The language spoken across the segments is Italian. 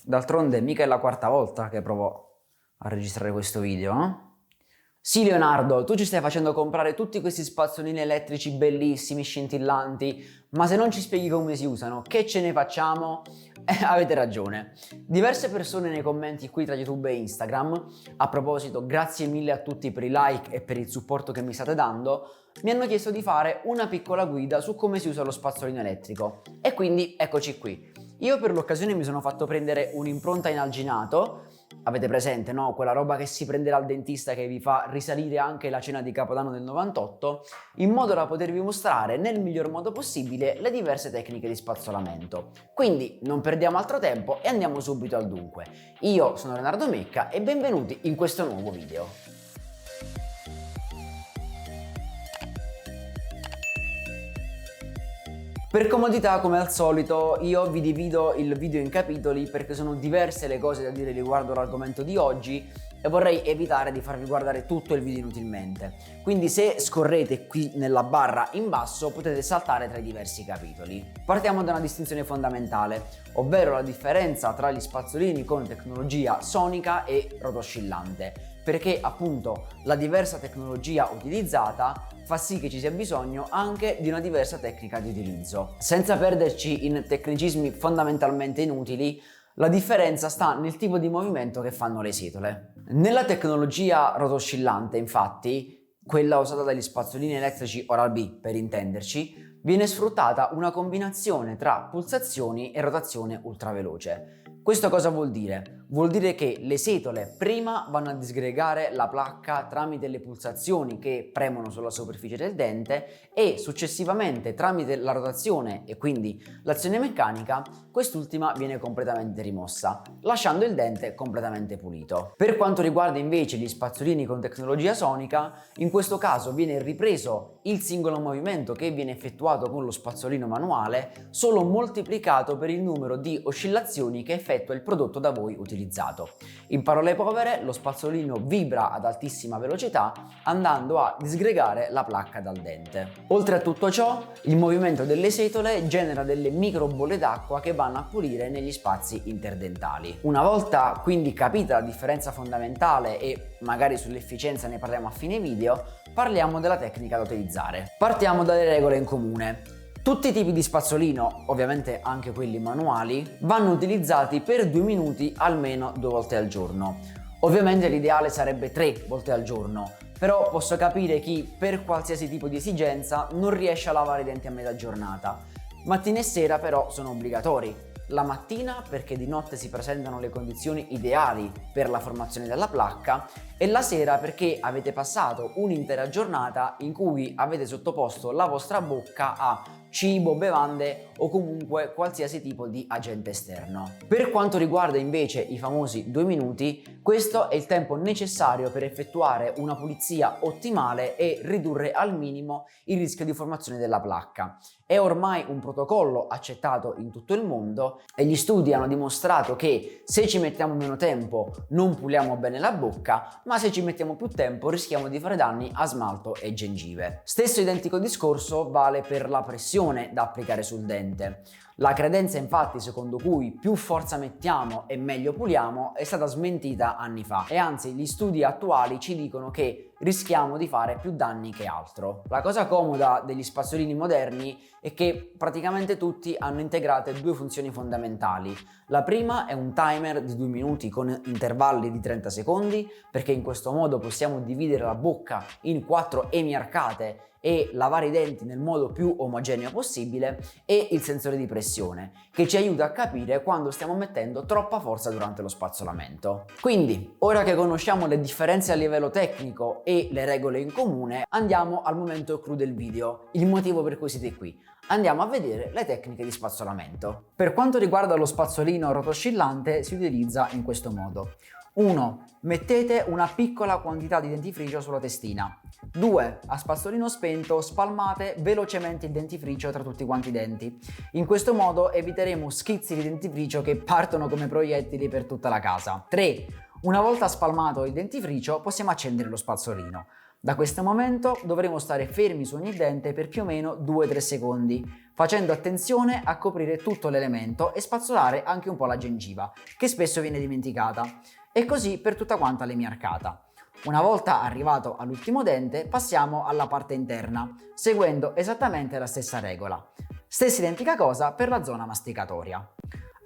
D'altronde mica è la quarta volta che provo a registrare questo video, no? Sì, Leonardo, tu ci stai facendo comprare tutti questi spazzolini elettrici bellissimi, scintillanti, ma se non ci spieghi come si usano, che ce ne facciamo? Avete ragione. Diverse persone nei commenti qui tra YouTube e Instagram, a proposito, grazie mille a tutti per i like e per il supporto che mi state dando, mi hanno chiesto di fare una piccola guida su come si usa lo spazzolino elettrico. E quindi eccoci qui. Io per l'occasione mi sono fatto prendere un'impronta in alginato. Avete presente, no? Quella roba che si prende dal dentista che vi fa risalire anche la cena di Capodanno del 98, in modo da potervi mostrare nel miglior modo possibile le diverse tecniche di spazzolamento. Quindi non perdiamo altro tempo e andiamo subito al dunque. Io sono Leonardo Mecca e benvenuti in questo nuovo video. Per comodità, come al solito, io vi divido il video in capitoli perché sono diverse le cose da dire riguardo l'argomento di oggi e vorrei evitare di farvi guardare tutto il video inutilmente. Quindi se scorrete qui nella barra in basso potete saltare tra i diversi capitoli. Partiamo da una distinzione fondamentale, ovvero la differenza tra gli spazzolini con tecnologia sonica e rotoscillante, perché appunto la diversa tecnologia utilizzata fa sì che ci sia bisogno anche di una diversa tecnica di utilizzo. Senza perderci in tecnicismi fondamentalmente inutili, la differenza sta nel tipo di movimento che fanno le setole. Nella tecnologia rotoscillante, infatti, quella usata dagli spazzolini elettrici Oral-B per intenderci, viene sfruttata una combinazione tra pulsazioni e rotazione ultraveloce. Questo cosa vuol dire? Vuol dire che le setole prima vanno a disgregare la placca tramite le pulsazioni che premono sulla superficie del dente e successivamente tramite la rotazione e quindi l'azione meccanica quest'ultima viene completamente rimossa, lasciando il dente completamente pulito. Per quanto riguarda invece gli spazzolini con tecnologia sonica, in questo caso viene ripreso il singolo movimento che viene effettuato con lo spazzolino manuale, solo moltiplicato per il numero di oscillazioni che effettua il prodotto da voi utilizzato. In parole povere, lo spazzolino vibra ad altissima velocità andando a disgregare la placca dal dente. Oltre a tutto ciò, il movimento delle setole genera delle micro bolle d'acqua che vanno a pulire negli spazi interdentali. Una volta quindi capita la differenza fondamentale e magari sull'efficienza ne parliamo a fine video, parliamo della tecnica da utilizzare. Partiamo dalle regole in comune. Tutti i tipi di spazzolino, ovviamente anche quelli manuali, vanno utilizzati per 2 minuti almeno 2 volte al giorno. Ovviamente l'ideale sarebbe 3 volte al giorno, però posso capire chi per qualsiasi tipo di esigenza non riesce a lavare i denti a metà giornata. Mattina e sera però sono obbligatori. La mattina perché di notte si presentano le condizioni ideali per la formazione della placca e la sera perché avete passato un'intera giornata in cui avete sottoposto la vostra bocca a cibo, bevande o comunque qualsiasi tipo di agente esterno. Per quanto riguarda invece i famosi 2 minuti, questo è il tempo necessario per effettuare una pulizia ottimale e ridurre al minimo il rischio di formazione della placca. È ormai un protocollo accettato in tutto il mondo e gli studi hanno dimostrato che se ci mettiamo meno tempo non puliamo bene la bocca, ma se ci mettiamo più tempo rischiamo di fare danni a smalto e gengive. Stesso identico discorso vale per la pressione da applicare sul dente. La credenza infatti secondo cui più forza mettiamo e meglio puliamo è stata smentita anni fa e anzi gli studi attuali ci dicono che rischiamo di fare più danni che altro. La cosa comoda degli spazzolini moderni è che praticamente tutti hanno integrate 2 funzioni fondamentali. La prima è un timer di 2 minuti con intervalli di 30 secondi perché in questo modo possiamo dividere la bocca in 4 emiarcate e lavare i denti nel modo più omogeneo possibile, e il sensore di pressione che ci aiuta a capire quando stiamo mettendo troppa forza durante lo spazzolamento. Quindi, ora che conosciamo le differenze a livello tecnico e le regole in comune, andiamo al momento clou del video, il motivo per cui siete qui. Andiamo a vedere le tecniche di spazzolamento. Per quanto riguarda lo spazzolino rotoscillante si utilizza in questo modo. 1. Mettete una piccola quantità di dentifricio sulla testina. 2. A spazzolino spento spalmate velocemente il dentifricio tra tutti quanti i denti. In questo modo eviteremo schizzi di dentifricio che partono come proiettili per tutta la casa. 3. Una volta spalmato il dentifricio possiamo accendere lo spazzolino. Da questo momento dovremo stare fermi su ogni dente per più o meno 2-3 secondi. facendo attenzione a coprire tutto l'elemento e spazzolare anche un po' la gengiva, che spesso viene dimenticata. E così per tutta quanta la mia arcata. Una volta arrivato all'ultimo dente, passiamo alla parte interna, seguendo esattamente la stessa regola. Stessa identica cosa per la zona masticatoria.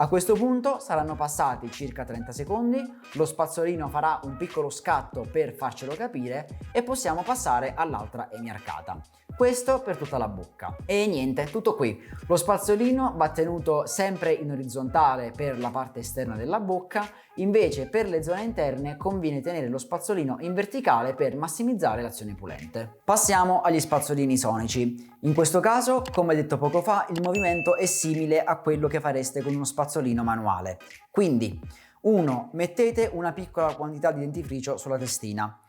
A questo punto saranno passati circa 30 secondi, lo spazzolino farà un piccolo scatto per farcelo capire e possiamo passare all'altra emiarcata. Questo per tutta la bocca. E niente, tutto qui. Lo spazzolino va tenuto sempre in orizzontale per la parte esterna della bocca, invece per le zone interne conviene tenere lo spazzolino in verticale per massimizzare l'azione pulente. Passiamo agli spazzolini sonici. In questo caso, come detto poco fa, il movimento è simile a quello che fareste con uno spazzolino manuale. Quindi, 1. Mettete una piccola quantità di dentifricio sulla testina.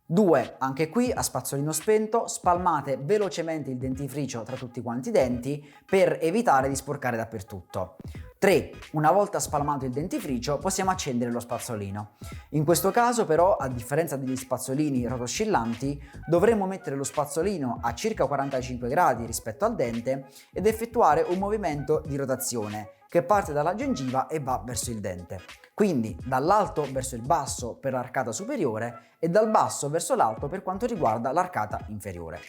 2. Anche qui a spazzolino spento spalmate velocemente il dentifricio tra tutti quanti i denti per evitare di sporcare dappertutto. 3. Una volta spalmato il dentifricio possiamo accendere lo spazzolino. In questo caso però, a differenza degli spazzolini rotoscillanti, dovremo mettere lo spazzolino a circa 45 gradi rispetto al dente ed effettuare un movimento di rotazione che parte dalla gengiva e va verso il dente. Quindi dall'alto verso il basso per l'arcata superiore e dal basso verso l'alto per quanto riguarda l'arcata inferiore.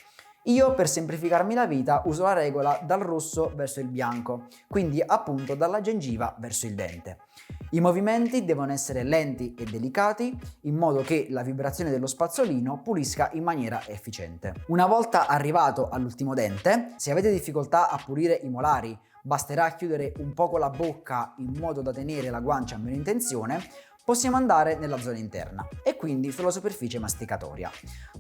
Io per semplificarmi la vita uso la regola dal rosso verso il bianco, quindi appunto dalla gengiva verso il dente. I movimenti devono essere lenti e delicati in modo che la vibrazione dello spazzolino pulisca in maniera efficiente. Una volta arrivato all'ultimo dente, se avete difficoltà a pulire i molari, basterà chiudere un poco la bocca in modo da tenere la guancia meno in tensione, possiamo andare nella zona interna e quindi sulla superficie masticatoria.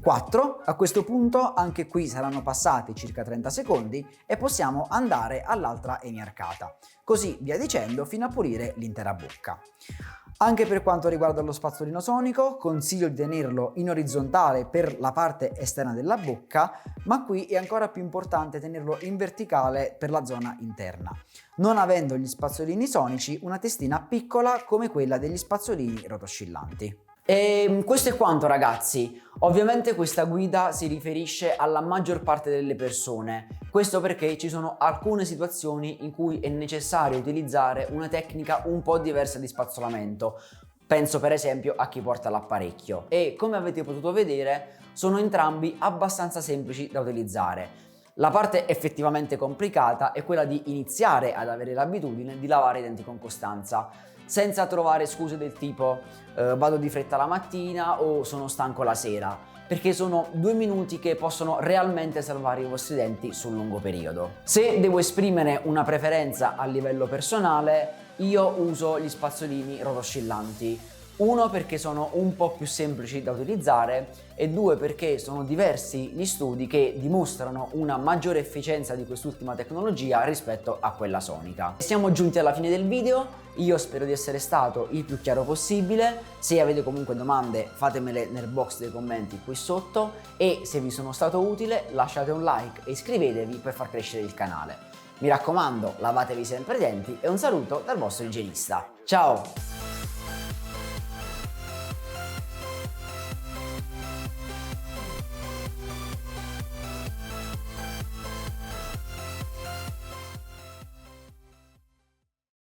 4. A questo punto anche qui saranno passati circa 30 secondi e possiamo andare all'altra emiarcata. Così via dicendo fino a pulire l'intera bocca. Anche per quanto riguarda lo spazzolino sonico, consiglio di tenerlo in orizzontale per la parte esterna della bocca, ma qui è ancora più importante tenerlo in verticale per la zona interna, non avendo gli spazzolini sonici una testina piccola come quella degli spazzolini rotoscillanti. E questo è quanto, ragazzi. Ovviamente questa guida si riferisce alla maggior parte delle persone, questo perché ci sono alcune situazioni in cui è necessario utilizzare una tecnica un po' diversa di spazzolamento. Penso per esempio a chi porta l'apparecchio e come avete potuto vedere sono entrambi abbastanza semplici da utilizzare. La parte effettivamente complicata è quella di iniziare ad avere l'abitudine di lavare i denti con costanza, senza trovare scuse del tipo vado di fretta la mattina o sono stanco la sera, perché sono 2 minuti che possono realmente salvare i vostri denti sul lungo periodo. Se devo esprimere una preferenza a livello personale, io uso gli spazzolini rotoscillanti. 1 perché sono un po' più semplici da utilizzare e 2 perché sono diversi gli studi che dimostrano una maggiore efficienza di quest'ultima tecnologia rispetto a quella sonica. Siamo giunti alla fine del video, io spero di essere stato il più chiaro possibile. Se avete comunque domande fatemele nel box dei commenti qui sotto e se vi sono stato utile lasciate un like e iscrivetevi per far crescere il canale. Mi raccomando, lavatevi sempre i denti e un saluto dal vostro igienista. Ciao!